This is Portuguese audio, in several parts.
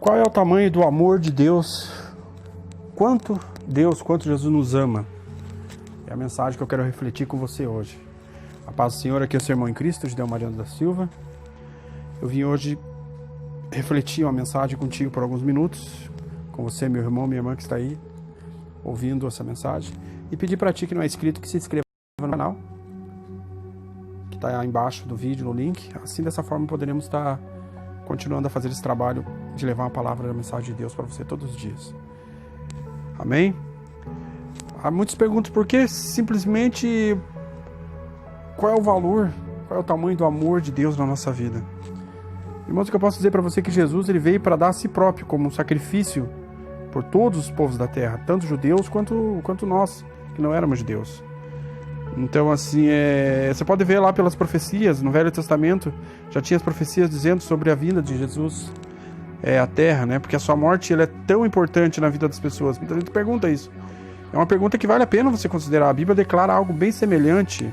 Qual é o tamanho do amor de Deus? Quanto Jesus nos ama? É a mensagem que eu quero refletir com você hoje. A paz do Senhor, aqui é o seu irmão em Cristo, Gideão Mariano da Silva. Eu vim hoje refletir uma mensagem contigo por alguns minutos, com você, meu irmão, minha irmã que está aí, ouvindo essa mensagem, e pedir para ti que não é inscrito, que se inscreva no canal, que está aí embaixo do vídeo, no link. Assim, dessa forma, poderemos estar continuando a fazer esse trabalho de levar uma palavra da mensagem de Deus para você todos os dias. Amém? Há muitos perguntam por que simplesmente qual é o valor, qual é o tamanho do amor de Deus na nossa vida. Irmãos, o que eu posso dizer para você é que Jesus ele veio para dar a si próprio como um sacrifício por todos os povos da terra, tanto judeus quanto nós, que não éramos judeus. Então, assim, você pode ver lá pelas profecias, no Velho Testamento, já tinha as profecias dizendo sobre a vinda de Jesus à terra, né? Porque a sua morte ela é tão importante na vida das pessoas. Muita gente pergunta isso. É uma pergunta que vale a pena você considerar. A Bíblia declara algo bem semelhante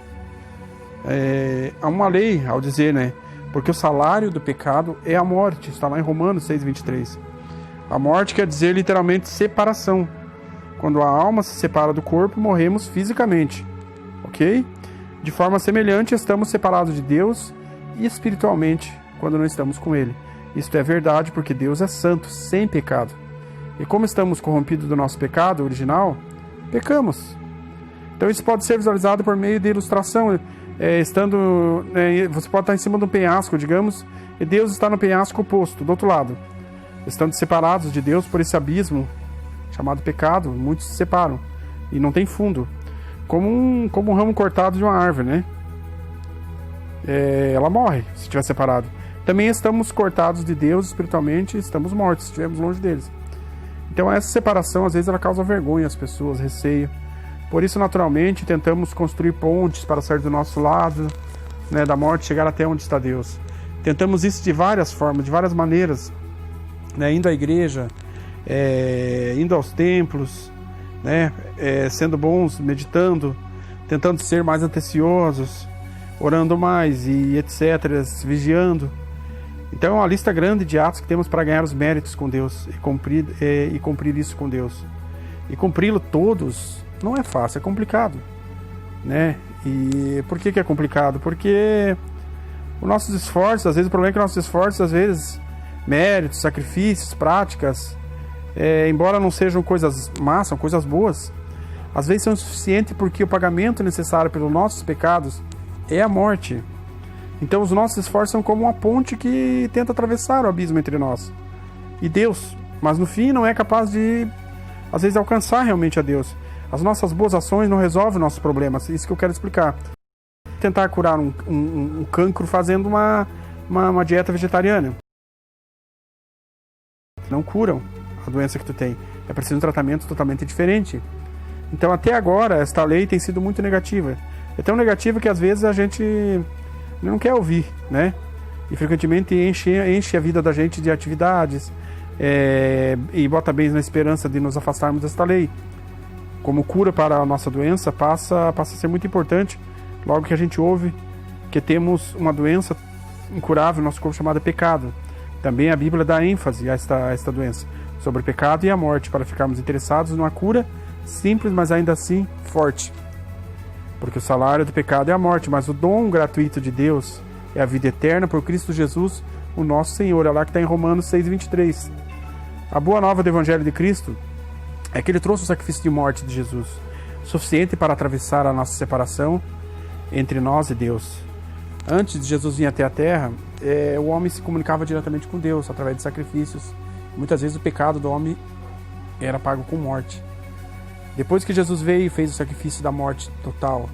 a uma lei, ao dizer, né? Porque o salário do pecado é a morte. Está lá em Romanos 6:23. A morte quer dizer literalmente separação. Quando a alma se separa do corpo, morremos fisicamente. Ok? De forma semelhante, estamos separados de Deus e espiritualmente quando não estamos com Ele. Isto é verdade porque Deus é santo, sem pecado. E como estamos corrompidos do nosso pecado original, pecamos. Então isso pode ser visualizado por meio de ilustração. Você pode estar em cima de um penhasco, digamos, e Deus está no penhasco oposto, do outro lado. Estando separados de Deus por esse abismo chamado pecado, muitos se separam e não tem fundo. Como um ramo cortado de uma árvore, né? Ela morre se estiver separado. Também estamos cortados de Deus espiritualmente, estamos mortos se estivermos longe deles. Então essa separação às vezes ela causa vergonha às pessoas, receio. Por isso naturalmente tentamos construir pontes para sair do nosso lado, né, da morte, chegar até onde está Deus. Tentamos isso de várias formas, de várias maneiras, né, indo à igreja, indo aos templos, né, sendo bons, meditando, tentando ser mais atenciosos, orando mais e etc, vigiando. Então é uma lista grande de atos que temos para ganhar os méritos com Deus e cumprir isso com Deus. E cumpri-lo todos não é fácil, é complicado, né? E por que é complicado? Porque os nossos esforços, às vezes o problema é que nossos esforços, às vezes méritos, sacrifícios, práticas, embora não sejam coisas más, são coisas boas, às vezes são insuficientes porque o pagamento necessário pelos nossos pecados é a morte. Então os nossos esforços são como uma ponte que tenta atravessar o abismo entre nós e Deus, mas no fim não é capaz de, às vezes, alcançar realmente a Deus. As nossas boas ações não resolvem nossos problemas, isso que eu quero explicar. Tentar curar um cancro fazendo uma dieta vegetariana não curam a doença que tu tem. É preciso um tratamento totalmente diferente. Então até agora esta lei tem sido muito negativa. É tão negativa que às vezes a gente não quer ouvir, né? E frequentemente enche a vida da gente de atividades e bota bens na esperança de nos afastarmos desta lei. Como cura para a nossa doença passa a ser muito importante logo que a gente ouve que temos uma doença incurável no nosso corpo chamada pecado. Também a Bíblia dá ênfase a esta doença, sobre o pecado e a morte, para ficarmos interessados numa cura simples, mas ainda assim forte. Porque o salário do pecado é a morte, mas o dom gratuito de Deus é a vida eterna por Cristo Jesus, o nosso Senhor. É lá que está em Romanos 6:23. A boa nova do Evangelho de Cristo é que ele trouxe o sacrifício de morte de Jesus, suficiente para atravessar a nossa separação entre nós e Deus. Antes de Jesus vir até a terra, o homem se comunicava diretamente com Deus através de sacrifícios. Muitas vezes o pecado do homem era pago com morte. Depois que Jesus veio e fez o sacrifício da morte total,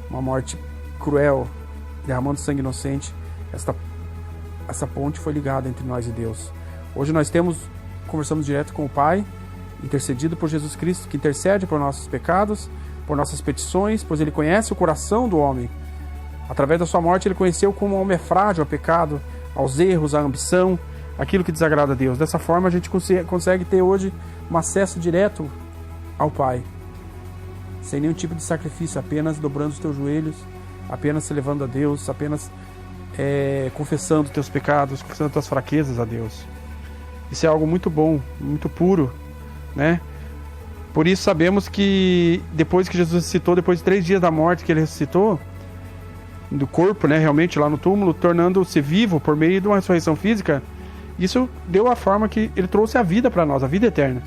uma morte cruel, derramando sangue inocente, essa ponte foi ligada entre nós e Deus. Hoje nós conversamos direto com o Pai, intercedido por Jesus Cristo, que intercede por nossos pecados, por nossas petições, pois Ele conhece o coração do homem. Através da sua morte, Ele conheceu como o homem é frágil ao pecado, aos erros, à ambição, aquilo que desagrada a Deus. Dessa forma, a gente consegue ter hoje um acesso direto ao Pai, sem nenhum tipo de sacrifício, apenas dobrando os teus joelhos, apenas se levando a Deus, apenas confessando teus pecados, confessando tuas fraquezas a Deus. Isso é algo muito bom, muito puro, né? Por isso sabemos que depois que Jesus ressuscitou, depois de 3 dias da morte que ele ressuscitou, do corpo, né, realmente lá no túmulo, tornando-se vivo por meio de uma ressurreição física, isso deu a forma que ele trouxe a vida para nós, a vida eterna.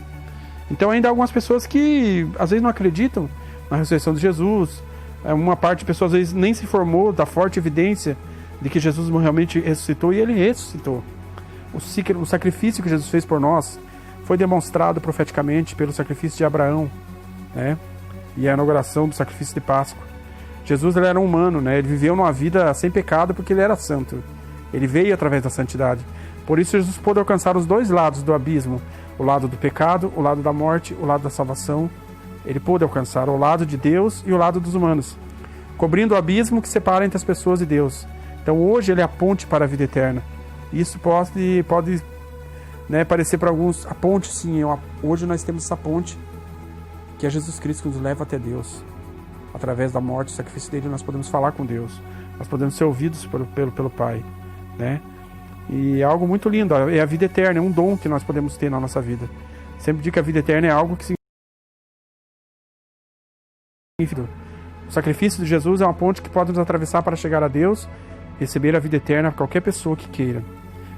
Então ainda há algumas pessoas que às vezes não acreditam na ressurreição de Jesus. Uma parte de pessoas às vezes nem se formou da forte evidência de que Jesus realmente ressuscitou, e ele ressuscitou. O sacrifício que Jesus fez por nós foi demonstrado profeticamente pelo sacrifício de Abraão, né? E a inauguração do sacrifício de Páscoa. Jesus, ele era um humano, né? Ele viveu numa vida sem pecado porque ele era santo. Ele veio através da santidade. Por isso Jesus pôde alcançar os 2 lados do abismo, o lado do pecado, o lado da morte, o lado da salvação. Ele pôde alcançar o lado de Deus e o lado dos humanos, cobrindo o abismo que separa entre as pessoas e Deus. Então hoje ele é a ponte para a vida eterna. Isso pode né, parecer para alguns, a ponte sim, hoje nós temos essa ponte, que é Jesus Cristo, que nos leva até Deus. Através da morte e sacrifício dele, nós podemos falar com Deus, nós podemos ser ouvidos pelo Pai, né? E é algo muito lindo, é a vida eterna, é um dom que nós podemos ter na nossa vida. Sempre digo que a vida eterna é algo que significa. O sacrifício de Jesus é uma ponte que pode nos atravessar para chegar a Deus, receber a vida eterna para qualquer pessoa que queira.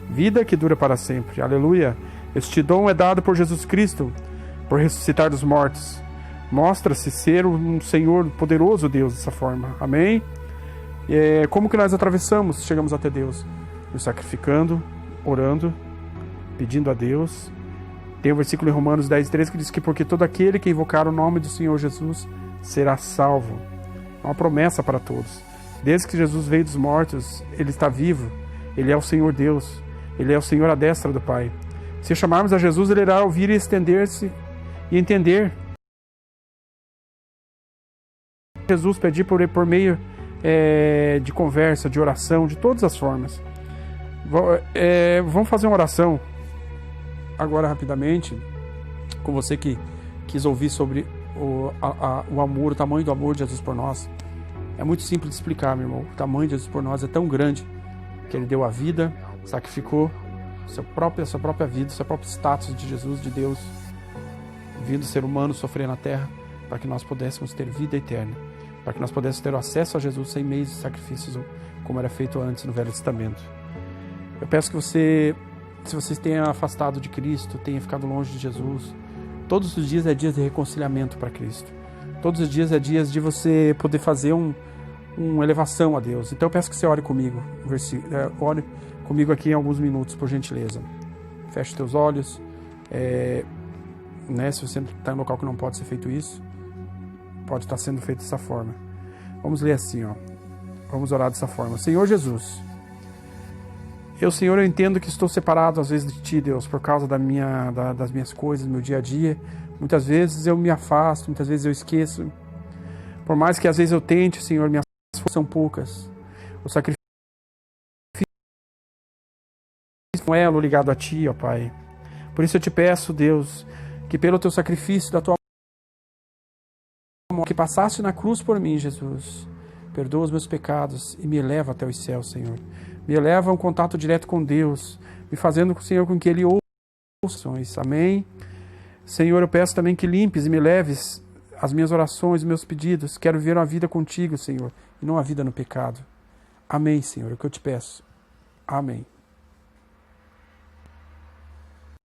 Vida que dura para sempre. Aleluia! Este dom é dado por Jesus Cristo, por ressuscitar dos mortos. Mostra-se ser um Senhor poderoso, Deus, dessa forma. Amém? Como que nós atravessamos, chegamos até Deus? Nos sacrificando, orando, pedindo a Deus. Tem o versículo em Romanos 10:13 que diz que porque todo aquele que invocar o nome do Senhor Jesus será salvo. É uma promessa para todos. Desde que Jesus veio dos mortos, Ele está vivo. Ele é o Senhor Deus. Ele é o Senhor à destra do Pai. Se chamarmos a Jesus, Ele irá ouvir e estender-se e entender. Jesus pedir por meio de conversa, de oração, de todas as formas. Vamos fazer uma oração agora rapidamente com você que quis ouvir sobre o amor, o tamanho do amor de Jesus por nós. É muito simples de explicar, meu irmão. O tamanho de Jesus por nós é tão grande que Ele deu a vida, sacrificou sua própria vida, seu próprio status de Jesus, de Deus, vindo ser humano, sofrer na terra, para que nós pudéssemos ter vida eterna, para que nós pudéssemos ter acesso a Jesus sem meios de sacrifícios, como era feito antes no Velho Testamento. Eu peço que você, se você tenha afastado de Cristo, tenha ficado longe de Jesus, todos os dias é dias de reconciliamento para Cristo. Todos os dias é dias de você poder fazer uma elevação a Deus. Então eu peço que você ore comigo, ore comigo aqui em alguns minutos, por gentileza. Feche teus olhos. Se você está em um local que não pode ser feito isso, pode estar sendo feito dessa forma. Vamos ler assim, ó. Vamos orar dessa forma. Senhor Jesus, Senhor, eu entendo que estou separado às vezes de Ti, Deus, por causa das minhas coisas, do meu dia a dia. Muitas vezes eu me afasto, muitas vezes eu esqueço. Por mais que às vezes eu tente, Senhor, minhas forças são poucas. O sacrifício é um elo ligado a Ti, ó Pai. Por isso eu te peço, Deus, que pelo Teu sacrifício, da Tua morte, que passaste na cruz por mim, Jesus, perdoa os meus pecados e me eleva até os céus, Senhor. Me eleva a um contato direto com Deus, me fazendo, Senhor, com que Ele ouça. Amém? Senhor, eu peço também que limpes e me leves as minhas orações, os meus pedidos. Quero viver uma vida contigo, Senhor, e não uma vida no pecado. Amém, Senhor, é o que eu te peço. Amém.